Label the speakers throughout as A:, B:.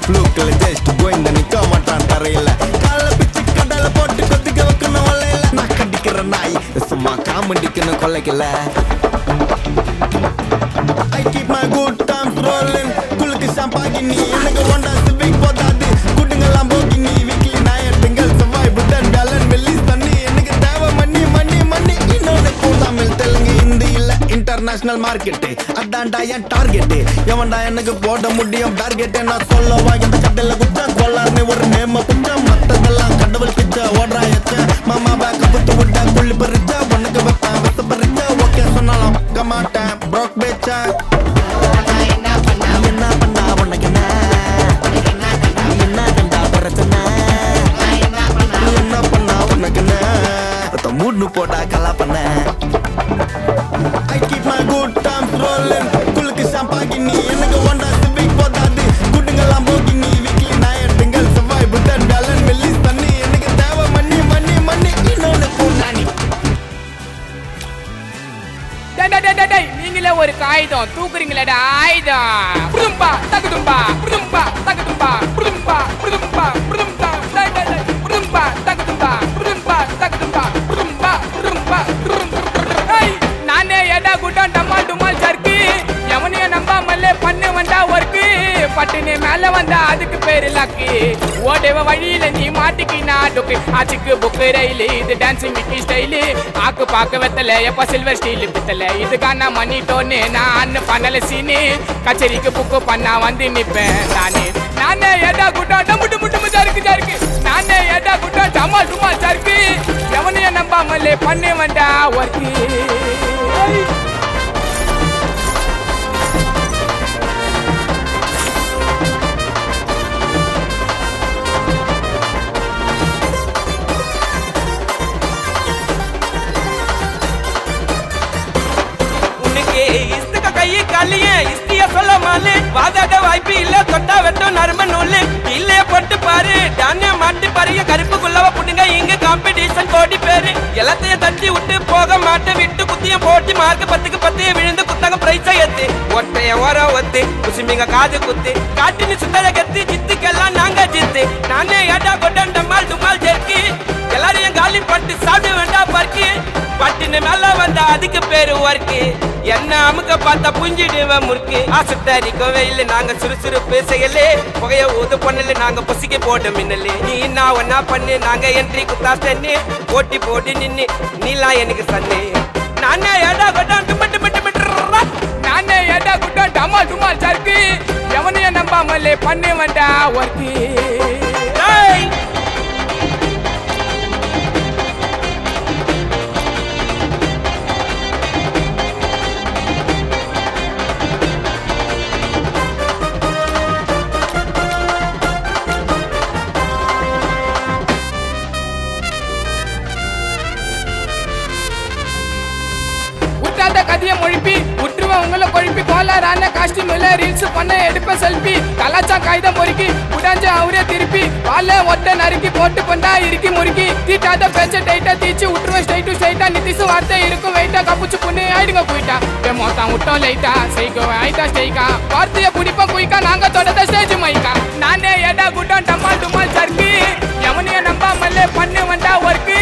A: ஃப்ளூக்கில் just கோயிந்த நிற்க மாட்டான் தரையில் காலை பிச்சு கடலை போட்டு கொத்திக்க வைக்கணும் வலையில நான் கடிக்கிற நாய் சும்மா காமெடிக்கணும் கொலைக்கல I keep my good times rolling குளுக்கு ஷாம்பாகினி எனக்கு ஒண்டா சிவிக் போதாது கூட்டுங்கெல்லாம் போகினி வீக்லி ஞாயிறு திங்கள் செவ்வாய் புதன் வியாழன் வெள்ளி சனி எனக்கு தேவை மண்ணி மண்ணி மண்ணி இன்னொன்று தமிழ் தெலுங்கு ஹிந்தி இல்ல இன்டர்நேஷனல் மார்க்கெட் அதான்டா என் டார்கெட் எவன்டா எனக்கு போட முடியும் டார்கெட் நான் சொல்லவா எந்த கட்டையில குச்சா கொள்ளாருன்னு ஒரு நேம புச்சா மத்ததெல்லாம் கடவுள் பிச்சா ஓடுறா எச்ச மாமா பேக்க புத்து விட்டா புள்ளி பறிச்சா உனக்கு வைப்பேன் வச பறிச்சா ஓகே சொன்னாலும் மாட்டேன் ப்ரோக் பேச்சா என்ன பண்ணா உனக்கு என்ன கண்டா பிரச்சனை என்ன பண்ணா உனக்கு மூடு போட்டா கலா பண்ண I keep my good times rolling குளுக்கு ஷாம்பாகினி எனக்கு ஒண்டா சிவிக் போதாது கூட்டுங்கெல்லாம் போகினி வீக்லி ஞாயிறு திங்கள் செவ்வாய் புதன் வியாழன் வெள்ளி சனி எனக்கு தேவை மண்ணி மண்ணி மண்ணி இன்னொன்று பூண்டானி.
B: நீங்களே ஒரு காகிதம் தூக்குறீங்களா ஆயுதம் புதும்பா தகுதும்பா புதும்பா தகுதும்பா புதும்பா புதும்பா புதும்பா புதும்பா தகுதும்பா புதும்பா தகுதும்பா புதும்பா புதும்பா நானே எடா கூட்டம் டம்மால் டுமால் சர்க்கு எவனைய நம்பாமல்லே பண்ணு வந்தா ஒர்க்கு பட்டுனு மேல வந்தா அதுக்கு பேரு லக்கு ஓடவ வழியில நீ மாட்டிக்கினா டொக்கு ஆச்சுக்கு புக்கு ரயிலு இது டான்சிங் மிக்கி ஸ்டைலு ஆக்கு பாக்க வெத்தல எப்ப சில்வர் ஸ்டீல் பித்தல இதுக்கான மணி டோன்னு நான் பண்ணல சீனு கச்சேரிக்கு புக்கு பண்ணா வந்து நிப்பேன் நானே எடா கூட்டம் டமுட்டு முட்டு சருக்கு சருக்கு நானே எடா கூட்டம் டமால் டுமால் சருக்கு எவனைய நம்பாமல்லே பண்ணு வந்தா ஒர்க்கு
C: சொல்ல மாலு வாதாட வாய்ப்பு இல்ல தொட்டா வெட்டும் நறும நூலு இல்லைய போட்டு பாரு டானிய மாட்டு பாருங்க கருப்புக்குள்ளவ புடுங்க இங்க காம்படிஷன் கோடி பேரு எல்லாத்தையும் தட்டி விட்டு போக மாட்டு விட்டு குத்திய போட்டி மார்க் 10க்கு 10 விழுந்து குத்தாங்க பிரைஸ ஏத்து ஒட்டைய ஓரம் ஒத்து குசிமிங்க காது குத்து காட்டினு சுத்தல கத்தி ஜித்துக்கெல்லாம் நாங்க ஜித்து நானே ஏடா கொட்டன் டமால் டுமால் ஜெர்க்கி எல்லாரையும் காலி பட்டு சாப்பிட வேண்டாம் பர்க்கு பட்டின மேல வந்தா அதுக்கு பேரு ஒர்க்கு என்ன அமுக்க பார்த்தா புஞ்சிடுவேன் முறுக்கு ஆசுத்தாரிக்கும் வெயில நாங்க சுறுசுறுப்பு செய்யலே புகைய ஊது பண்ணல நாங்க பொசிக்க போட்ட மின்னலே நீ நான் ஒன்னா பண்ணு நாங்க என்ட்ரி குத்தா தண்ணி போட்டி போட்டு நின்னு நீலாம் எனக்கு சன்னு நானே ஏடா கொட்டான் டுமட்டு மட்டு மட்டு
B: நானே ஏடா கொட்டான் டமா டுமால் சருக்கு எவனைய நம்பாமலே பண்ணு வந்தா ஒர்க்கு கதிய மொழிப்பி உற்றுவன் உங்களை கொழுப்பி கோலாரான காஸ்டியூம் இல்ல ரீல்ஸ் பண்ண எடுப்ப செல்ஃபி கலாச்சா காகிதம் பொறுக்கி உடாஞ்ச அவரே திருப்பி வாழ ஒட்ட நறுக்கி போட்டு கொண்டா இறுக்கி முறுக்கி தீட்டாத பேச்ச டைட்டா தீச்சு உற்றுவன் ஸ்ட்ரைட்டு ஸ்ட்ரைட்டா நிதிசு வார்த்தை இருக்கும் வெயிட்டா கப்புச்சு புண்ணு ஆயிடுங்க போயிட்டா மொத்தம் விட்டோம் லைட்டா செய்கோ ஆயிட்டா ஸ்டைக்கா வார்த்தைய பிடிப்போம் குயிக்கா நாங்க தொடர்ந்த ஸ்டேஜ் மைக்கா நானே ஏடா கூட்டம் டமால் டுமால் சர்க்கு எவனைய நம்பாமல்லே பண்ணு வந்தா ஒர்க்கு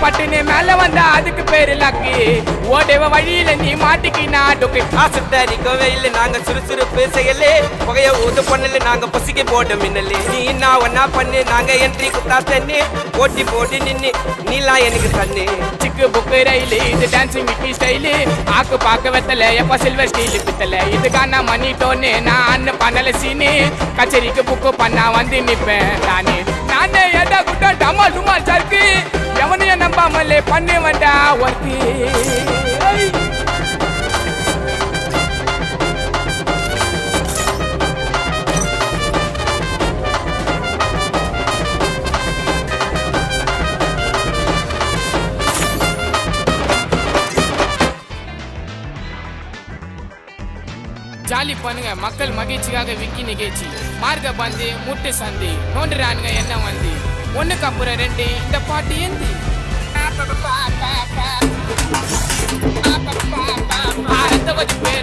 B: பட்டுனு மேல வந்தா அதுக்கு பேரு லக்கு ஓடவ வழியில நீ மாட்டிக்கினா டொக்கு
C: ஆசுத்தாரிக்கும் வெயில நாங்க சுறுசுறுப்பு செய்யலே புகைய ஊது பண்ணல நாங்க பொசிக்க போட்ட மின்னலே நீ நான் ஒன்னா பண்ணு நாங்க என்ட்ரி குத்தா தண்ணி போட்டி போட்டு நின்னு நீலாம் எனக்கு சன்னு
B: சிக்கு புக்கு ரயிலு இது டான்சிங் மிக்கி ஸ்டைலு ஆக்கு பாக்க வெத்தல எப்ப சில்வர் ஸ்டீல் பித்தல இதுக்கான மணி டோன்னு நான் பண்ணல சீனு கச்சேரிக்கு புக்கு பண்ணா வந்து நிப்பேன் நானே ஏடா கூட்டம் டமால் டுமால் சருக்கு எவனைய நம்பாமலே பண்ணு வந்தா ஒர்க்கு ஜாலி பண்ணுங்க மக்கள் மகிழ்ச்சிக்காக விக்கி நிகழ்ச்சி மார்க்க பந்து முட்டு சந்தி நோண்டுறானுங்க என்ன வந்து ஒண்ணுக்கு அப்புறம் ரெண்டு இந்த பாட்டு ஏந்தி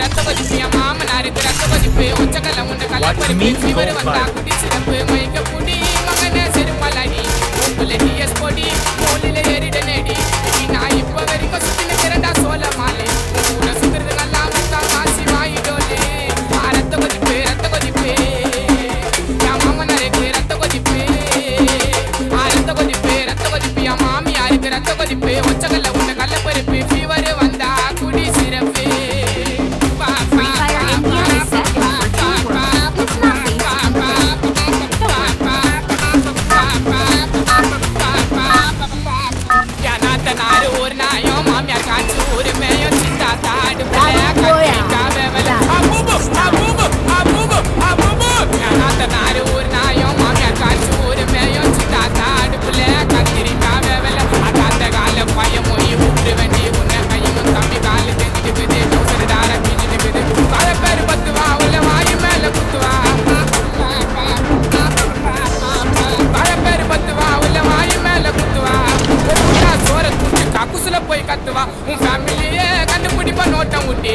B: ரத்த வஜிப்பு என் மாமனாருக்கு ரத்த வஜிப்பு ஒச்சக்கல்ல உண்ட கலப்பருப்பு இவர் வந்தா குட்டி சிறப்பு வா உன் ஃபேமிலியே கண்டுபிடிப்பா நோட்டம் ஊட்டி